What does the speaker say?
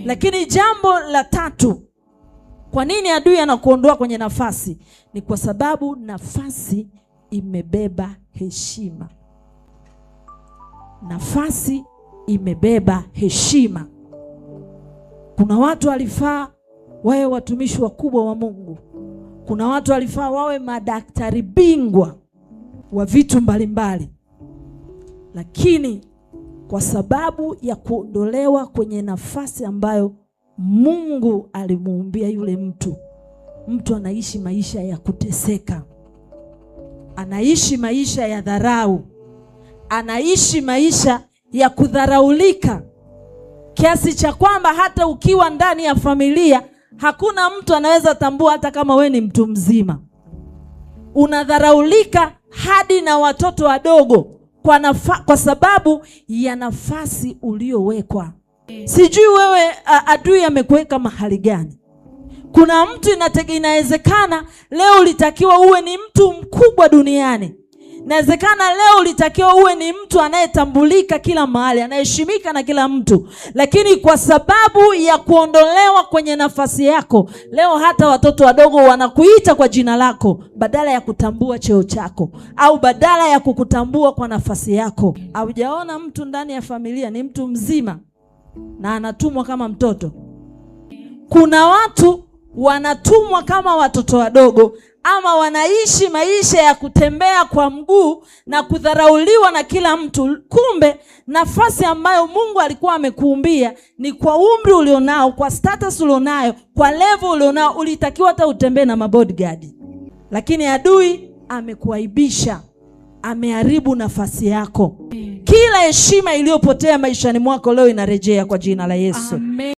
Lakini jambo la tatu, kwa nini adui anakuondoa kwenye nafasi? Ni kwa sababu nafasi imebeba heshima. Nafasi imebeba heshima. Kuna watu walifaa wawe watumishi wakubwa wa Mungu. Kuna watu walifaa wawe madaktari bingwa wa vitu mbalimbali. Lakini kwa sababu ya kuondolewa kwenye nafasi ambayo Mungu alimuumbia yule mtu anaishi maisha ya kuteseka. Anaishi maisha ya dharau. Anaishi maisha ya kudharaulika. Kiasi cha kwamba hata ukiwa ndani ya familia hakuna mtu anaweza tambua hata kama we ni mtu mzima. Unadharaulika hadi na watoto wadogo kwa sababu ya nafasi uliowekwa. Sijui wewe adui amekuweka mahali gani. Kuna mtu inawezekana leo ulitakiwa uwe ni mtu mkubwa duniani. Inawezekana leo ulitakiwa uwe ni mtu anayetambulika kila mahali, anaheshimika na kila mtu. Lakini kwa sababu ya kuondolewa kwenye nafasi yako, leo hata watoto wadogo wanakuita kwa jina lako badala ya kutambua cheo chako, au badala ya kukutambua kwa nafasi yako. Haujaona mtu ndani ya familia ni mtu mzima na anatumwa kama mtoto? Kuna watu wanatumwa kama watoto wadogo, ama wanaishi maisha ya kutembea kwa mguu na kudharauliwa na kila mtu. Kumbe nafasi ambayo Mungu alikuwa amekuumbia ni kwa umri ulionao, kwa status ulionayo, kwa level ulionao, ulitakiwa hata utembee na mabodyguard. Lakini adui amekuaibisha, ameharibu nafasi yako. Kila heshima iliyopotea maishani mwako leo inarejea kwa jina la Yesu. Amen.